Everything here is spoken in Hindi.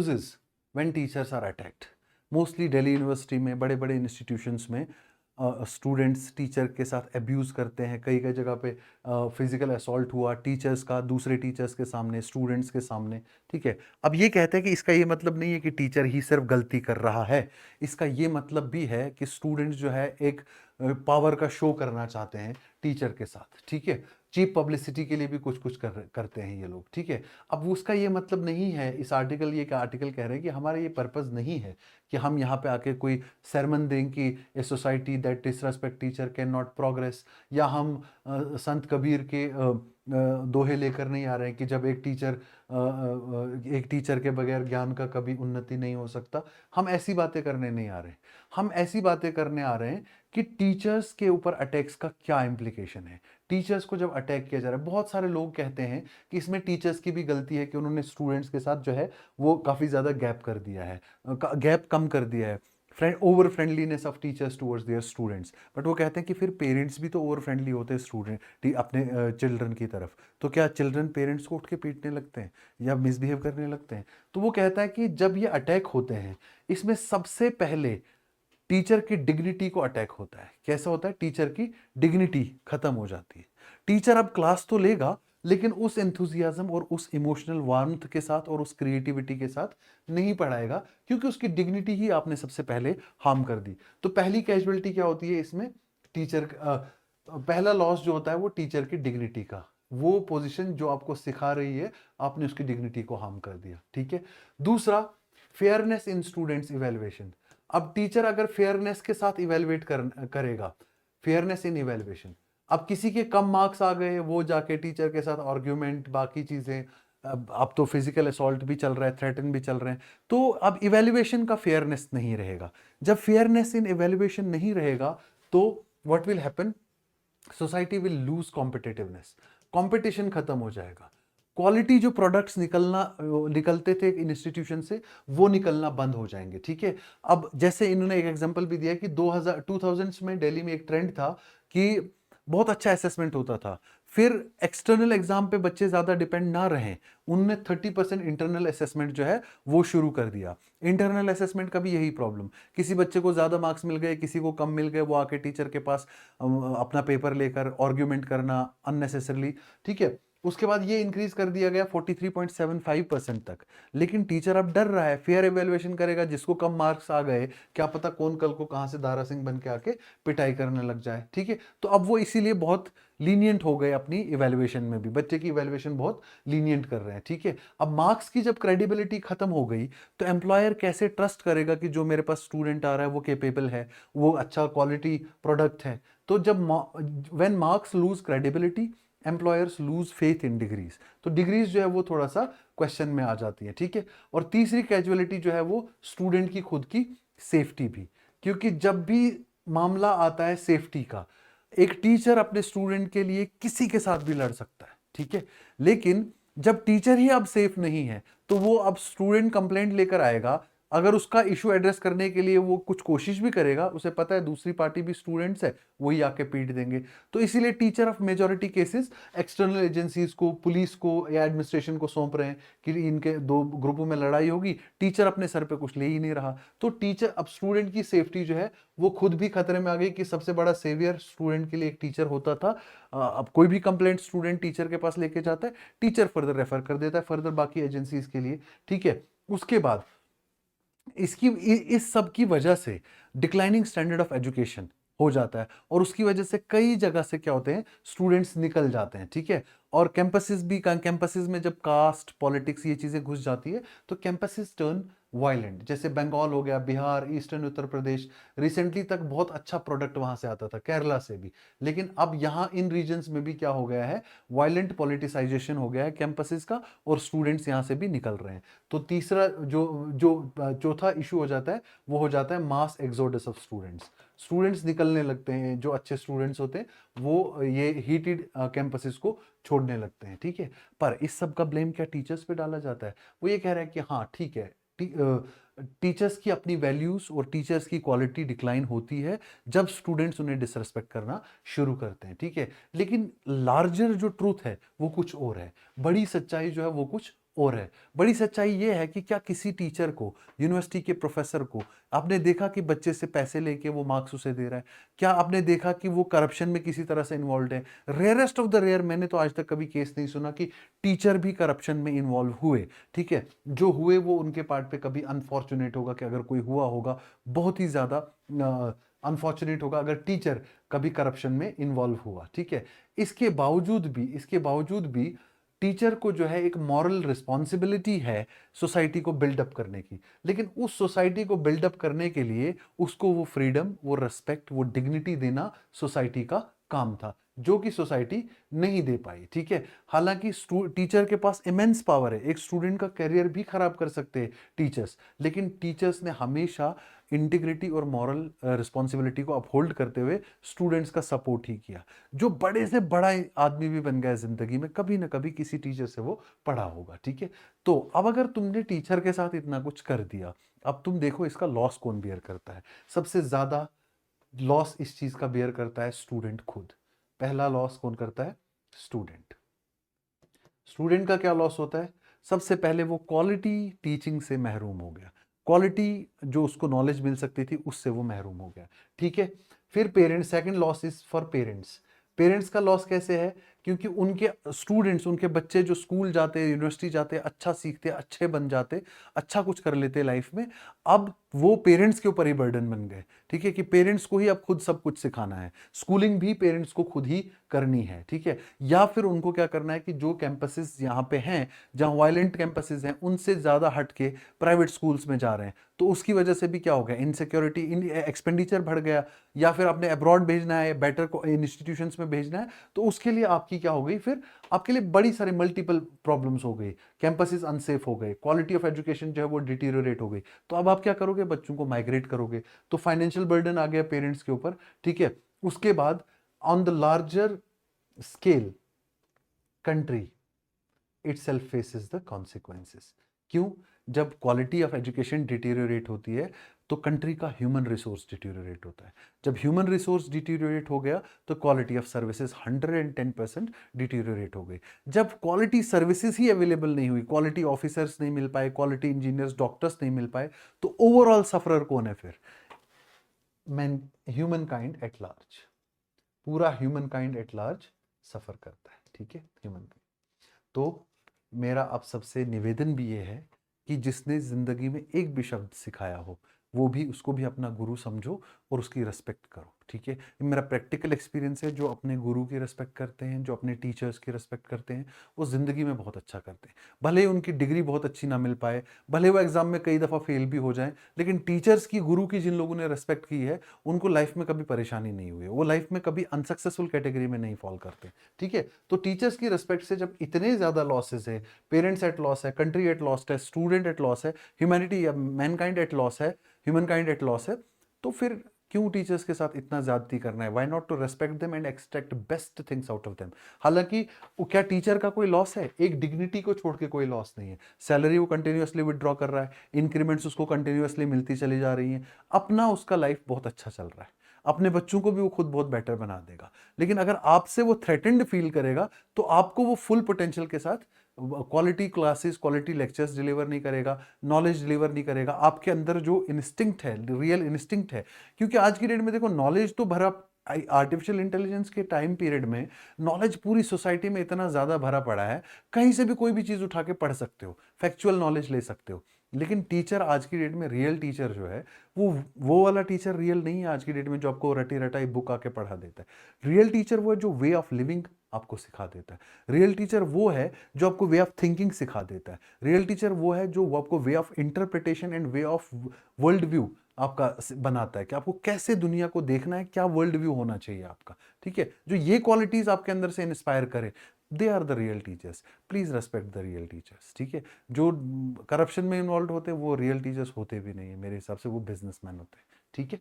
abuses when teachers are attacked. Mostly Delhi university में, बड़े बड़े इंस्टीट्यूशंस में स्टूडेंट्स टीचर के साथ अब्यूज़ करते हैं। कई कई जगह पे फिजिकल असॉल्ट हुआ टीचर्स का, दूसरे टीचर्स के सामने, स्टूडेंट्स के सामने। ठीक है, अब ये कहते हैं कि इसका ये मतलब नहीं है कि टीचर ही सिर्फ गलती कर रहा है, इसका ये मतलब भी है कि स्टूडेंट्स जो है एक पावर का शो करना चाहते हैं टीचर के साथ। ठीक है, चीप पब्लिसिटी के लिए भी कुछ कुछ करते हैं ये लोग। ठीक है, अब उसका ये मतलब नहीं है, इस आर्टिकल, ये क्या आर्टिकल कह रहे हैं कि हमारा ये पर्पस नहीं है कि हम यहाँ पे आके कोई सरमन दें कि a society that disrespect teacher can not progress, या हम संत कबीर के दोहे लेकर नहीं आ रहे हैं कि जब एक टीचर के बगैर ज्ञान का कभी उन्नति नहीं हो सकता। हम ऐसी बातें करने नहीं आ रहे हैं। हम ऐसी बातें करने आ रहे हैं कि टीचर्स के ऊपर अटैक्स का क्या इम्प्लीकेशन है। टीचर्स को जब अटैक किया जा रहा है, बहुत सारे लोग कहते हैं कि इसमें टीचर्स की भी गलती है कि उन्होंने स्टूडेंट्स के साथ जो है वो काफ़ी ज़्यादा गैप कर दिया है, गैप कम कर दिया है, over friendliness of teachers towards their students. But वो कहते हैं कि फिर पेरेंट्स भी तो ओवर फ्रेंडली होते हैं स्टूडेंट अपने चिल्ड्रन की तरफ, तो क्या चिल्ड्रन पेरेंट्स को उठ के पीटने लगते हैं या मिसबिहेव करने लगते हैं? तो वो कहता है कि जब ये अटैक होते हैं, इसमें सबसे पहले टीचर की डिग्निटी को अटैक होता है। कैसा होता है? टीचर की डिग्निटी खत्म हो जाती है। टीचर अब क्लास तो लेगा, लेकिन उस एंथुजियाज्म और उस इमोशनल वार्मथ के साथ और उस क्रिएटिविटी के साथ नहीं पढ़ाएगा, क्योंकि उसकी डिग्निटी ही आपने सबसे पहले हार्म कर दी। तो पहली कैजुअलिटी क्या होती है इसमें? टीचर पहला लॉस जो होता है वो टीचर की डिग्निटी का, वो पोजीशन जो आपको सिखा रही है, आपने उसकी डिग्निटी को हार्म कर दिया। ठीक है, दूसरा, फेयरनेस इन स्टूडेंट्स इवेल्युएशन। अब टीचर अगर फेयरनेस के साथ इवेल्युएट करेगा, फेयरनेस इन इवेल्युएशन, अब किसी के कम मार्क्स आ गए, वो जाके टीचर के साथ आर्ग्यूमेंट, बाकी चीजें, अब तो फिजिकल असॉल्ट भी चल रहा है, थ्रेटन भी चल रहे हैं, तो अब इवेल्युएशन का फेयरनेस नहीं रहेगा। जब फेयरनेस इन इवेल्युएशन नहीं रहेगा तो what will happen? Society will lose competitiveness, competition खत्म हो जाएगा। क्वालिटी जो प्रोडक्ट्स निकलते थे इंस्टीट्यूशन से, वो निकलना बंद हो जाएंगे। ठीक है, अब जैसे इन्होंने एक एग्जांपल भी दिया कि 2000s में दिल्ली में एक ट्रेंड था कि बहुत अच्छा असेसमेंट होता था, फिर एक्सटर्नल एग्जाम पे बच्चे ज्यादा डिपेंड ना रहें, उनने 30% इंटरनल असेसमेंट जो है वो शुरू कर दिया। इंटरनल असेसमेंट का भी यही प्रॉब्लम, किसी बच्चे को ज्यादा मार्क्स मिल गए, किसी को कम मिल गए, वो आके टीचर के पास अपना पेपर लेकर आर्ग्यूमेंट करना अननेसेसरली। ठीक है, उसके बाद ये इंक्रीज कर दिया गया 43.75% तक। लेकिन टीचर अब डर रहा है, फेयर एवेल्युएशन करेगा, जिसको कम मार्क्स आ गए, क्या पता कौन कल को कहां से दारा सिंह बन के आके पिटाई करने लग जाए। ठीक है, तो अब वो इसीलिए बहुत लीनियंट हो गए अपनी इवेल्युएशन में भी, बच्चे की इवेल्युएशन बहुत लीनियंट कर रहे हैं। ठीक है, अब मार्क्स की जब क्रेडिबिलिटी खत्म हो गई, तो एम्प्लॉयर कैसे ट्रस्ट करेगा कि जो मेरे पास स्टूडेंट आ रहा है वो कैपेबल है, वो अच्छा क्वालिटी प्रोडक्ट है? तो जब when marks lose credibility, employers lose faith in degrees, तो डिग्रीज जो है वो थोड़ा सा क्वेश्चन में आ जाती है। ठीक है, और तीसरी कैजुअलिटी जो है वो स्टूडेंट की खुद की सेफ्टी भी, क्योंकि जब भी मामला आता है सेफ्टी का, एक टीचर अपने स्टूडेंट के लिए किसी के साथ भी लड़ सकता है। ठीक है, लेकिन जब टीचर ही अब सेफ नहीं है, तो वो अब स्टूडेंट कंप्लेंट लेकर आएगा, अगर उसका इशू एड्रेस करने के लिए वो कुछ कोशिश भी करेगा, उसे पता है दूसरी पार्टी भी स्टूडेंट्स है, वही आके पीट देंगे। तो इसीलिए teacher of majority cases external agencies को, पुलिस को या एडमिनिस्ट्रेशन को सौंप रहे हैं कि इनके दो ग्रुपों में लड़ाई होगी, टीचर अपने सर पे कुछ ले ही नहीं रहा। तो टीचर, अब स्टूडेंट की सेफ्टी जो है वो खुद भी खतरे में आ गई, कि सबसे बड़ा सेवियर स्टूडेंट के लिए एक टीचर होता था। अब कोई भी कंप्लेंट स्टूडेंट टीचर के पास लेके जाता है, टीचर फर्दर रेफर कर देता है फर्दर बाकी एजेंसीज के लिए। ठीक है, उसके बाद इस सब की वजह से डिक्लाइनिंग स्टैंडर्ड ऑफ एजुकेशन हो जाता है, और उसकी वजह से कई जगह से क्या होते हैं, स्टूडेंट्स निकल जाते हैं। ठीक है, और कैंपसेस में जब कास्ट पॉलिटिक्स ये चीजें घुस जाती है, तो कैंपसेस टर्न वायलेंट। जैसे बंगाल हो गया, बिहार, ईस्टर्न उत्तर प्रदेश, रिसेंटली तक बहुत अच्छा प्रोडक्ट वहां से आता था, केरला से भी। लेकिन अब यहाँ इन रीजन्स में भी क्या हो गया है, वायलेंट पॉलिटिसाइजेशन हो गया है कैंपसेस का, और स्टूडेंट्स यहाँ से भी निकल रहे हैं। तो तीसरा जो जो चौथा इशू हो जाता है, वो हो जाता है mass exodus of students. Students निकलने लगते हैं, जो अच्छे स्टूडेंट्स होते हैं वो ये हीटेड कैंपसेस को छोड़ने लगते हैं। ठीक है, पर इस सब का ब्लेम क्या टीचर्स पे डाला जाता है? वो ये कह रहा है कि हाँ ठीक है, टीचर्स की अपनी वैल्यूज और टीचर्स की क्वालिटी डिक्लाइन होती है जब स्टूडेंट्स उन्हें डिसरेस्पेक्ट करना शुरू करते हैं। ठीक है, लेकिन लार्जर जो ट्रूथ है वो कुछ और है, बड़ी सच्चाई जो है वो कुछ और है। बड़ी सच्चाई ये है कि क्या किसी टीचर को, यूनिवर्सिटी के प्रोफेसर को आपने देखा कि बच्चे से पैसे लेके वो मार्क्स उसे दे रहा है? क्या आपने देखा कि वो करप्शन में किसी तरह से इन्वॉल्व है? रेयरेस्ट ऑफ द रेयर, मैंने तो आज तक कभी केस नहीं सुना कि टीचर भी करप्शन में इन्वॉल्व हुए। ठीक है, जो हुए वो उनके पार्ट पे कभी अनफॉर्चुनेट होगा कि अगर कोई हुआ होगा, बहुत ही ज्यादा अनफॉर्चुनेट होगा अगर टीचर कभी करप्शन में इन्वॉल्व हुआ। ठीक है, इसके बावजूद भी टीचर को जो है एक मॉरल रिस्पॉन्सिबिलिटी है सोसाइटी को बिल्डअप करने की। लेकिन उस सोसाइटी को बिल्डअप करने के लिए उसको वो फ्रीडम, वो रेस्पेक्ट, वो डिग्निटी देना सोसाइटी का काम था, जो कि सोसाइटी नहीं दे पाई। ठीक है, हालांकि टीचर के पास इमेंस पावर है, एक स्टूडेंट का करियर भी खराब कर सकते हैं टीचर्स, लेकिन टीचर्स ने हमेशा इंटीग्रिटी और मॉरल रिस्पॉन्सिबिलिटी को अपहोल्ड करते हुए स्टूडेंट्स का सपोर्ट ही किया। जो बड़े से बड़ा आदमी भी बन गया जिंदगी में, कभी ना कभी किसी टीचर से वो पढ़ा होगा। ठीक है, तो अब अगर तुमने टीचर के साथ इतना कुछ कर दिया, अब तुम देखो इसका लॉस कौन बियर करता है। सबसे ज्यादा लॉस इस चीज का बियर करता है स्टूडेंट खुद। पहला लॉस कौन करता है? स्टूडेंट। स्टूडेंट का क्या लॉस होता है? सबसे पहले वो क्वालिटी टीचिंग से महरूम हो गया, क्वालिटी जो उसको नॉलेज मिल सकती थी उससे वो महरूम हो गया। ठीक है, फिर parents, second loss is for parents. Parents का लॉस कैसे है? क्योंकि उनके स्टूडेंट्स, उनके बच्चे जो स्कूल जाते हैं, यूनिवर्सिटी जाते हैं, अच्छा सीखते, अच्छे बन जाते, अच्छा कुछ कर लेते लाइफ में, अब वो पेरेंट्स के ऊपर ही बर्डन बन गए। ठीक है, कि पेरेंट्स को ही अब खुद सब कुछ सिखाना है, स्कूलिंग भी पेरेंट्स को खुद ही करनी है। ठीक है, या फिर उनको क्या करना है कि जो कैंपसेस यहाँ पे हैं, जहाँ वायलेंट कैंपसेस हैं, उनसे ज़्यादा हट के प्राइवेट स्कूल्स में जा रहे हैं, तो उसकी वजह से भी क्या हो गया? इनसिक्योरिटी, एक्सपेंडिचर बढ़ गया। या फिर आपने अब्रॉड भेजना है, बेटर इंस्टीट्यूशंस में भेजना है, तो उसके लिए आपकी क्या हो गई? फिर आपके लिए बड़ी सारी मल्टीपल प्रॉब्लम्स हो गई, कैंपसेस अनसेफ हो गए, क्वालिटी ऑफ एजुकेशन जो है वो डिटीरियोरेट हो गई। तो अब आप क्या करोगे? बच्चों को माइग्रेट करोगे, तो फाइनेंशियल बर्डन आ गया पेरेंट्स के ऊपर। ठीक है, उसके बाद on the larger scale country itself faces the consequences। क्यों? जब क्वालिटी ऑफ एजुकेशन डिटीरियोरेट होती है तो कंट्री का ह्यूमन रिसोर्स डिटीरियोरेट होता है। जब ह्यूमन रिसोर्स डिटीरियोरेट हो गया तो क्वालिटी ऑफ सर्विसेज 110% डिटीरियोरेट हो गई। जब क्वालिटी सर्विसेज ही अवेलेबल नहीं हुई, क्वालिटी ऑफिसर्स नहीं मिल पाए, क्वालिटी इंजीनियर्स, डॉक्टर्स नहीं मिल पाए, तो ओवरऑल सफरर कौन है फिर? Man, human kind at large. पूरा ह्यूमन काइंड एट लार्ज सफर करता है। ठीक है, ह्यूमन काइंड। तो मेरा आप सबसे निवेदन भी ये है कि जिसने ज़िंदगी में एक भी शब्द सिखाया हो, वो भी, उसको भी अपना गुरु समझो और उसकी रिस्पेक्ट करो। ठीक है, ये मेरा प्रैक्टिकल एक्सपीरियंस है। जो अपने गुरु की रिस्पेक्ट करते हैं, जो अपने टीचर्स की रिस्पेक्ट करते हैं, वो ज़िंदगी में बहुत अच्छा करते हैं। भले ही उनकी डिग्री बहुत अच्छी ना मिल पाए, भले वो एग्जाम में कई दफ़ा फेल भी हो जाए, लेकिन टीचर्स की, गुरु की जिन लोगों ने रिस्पेक्ट की है, उनको लाइफ में कभी परेशानी नहीं हुई है, वो लाइफ में कभी अनसक्सेसफुल कैटेगरी में नहीं फॉल करते। ठीक है, तो टीचर्स की रिस्पेक्ट से जब इतने ज़्यादा लॉसेस है, पेरेंट्स एट लॉस है, कंट्री एट लॉस है, स्टूडेंट एट लॉस है, ह्यूमैनिटी या मैनकाइंड एट लॉस है, ह्यूमन काइंड एट लॉस है, तो फिर क्यों टीचर्स के साथ इतना ज्यादती करना है? Why not to respect them and extract best things out of them. हालांकि क्या टीचर का कोई लॉस है? एक डिग्निटी को छोड़ के कोई लॉस नहीं है। सैलरी वो कंटिन्यूअसली विदड्रॉ कर रहा है, इंक्रीमेंट्स उसको कंटिन्यूअसली मिलती चली जा रही हैं, अपना उसका लाइफ बहुत अच्छा चल रहा है, अपने बच्चों को भी वो खुद बहुत बेटर बना देगा। लेकिन अगर आपसे वो थ्रेटेंड फील करेगा तो आपको वो फुल पोटेंशियल के साथ quality classes, quality lectures deliver नहीं करेगा, नॉलेज डिलीवर नहीं करेगा। आपके अंदर जो इंस्टिंक्ट है, रियल इंस्टिंक्ट है, क्योंकि आज की डेट में देखो नॉलेज तो भरा, आर्टिफिशियल इंटेलिजेंस के टाइम पीरियड में नॉलेज पूरी सोसाइटी में इतना ज्यादा भरा पड़ा है, कहीं से भी कोई भी चीज उठा के पढ़ सकते हो, फैक्चुअल नॉलेज ले सकते हो। लेकिन टीचर आज की डेट में, रियल टीचर जो है, वो वाला टीचर रियल नहीं है आज की डेट में जो आपको रटी रटाई बुक आके पढ़ा देता है। रियल टीचर वो है जो वे ऑफ लिविंग आपको सिखा देता है। रियल टीचर वो है जो आपको वे ऑफ थिंकिंग सिखा देता है। रियल टीचर वो है जो आपको way of interpretation and way of world view आपका बनाता है, कि आपको कैसे दुनिया को देखना है, क्या वर्ल्ड व्यू होना चाहिए आपका। ठीक है, जो ये क्वालिटीज आपके अंदर से इंस्पायर करे, they are the real teachers. Please respect the real teachers. ठीक है, जो करप्शन में इन्वॉल्व होते हैं वो रियल टीचर्स होते भी नहीं है, मेरे हिसाब से वो बिजनेसमैन होते हैं। ठीक है।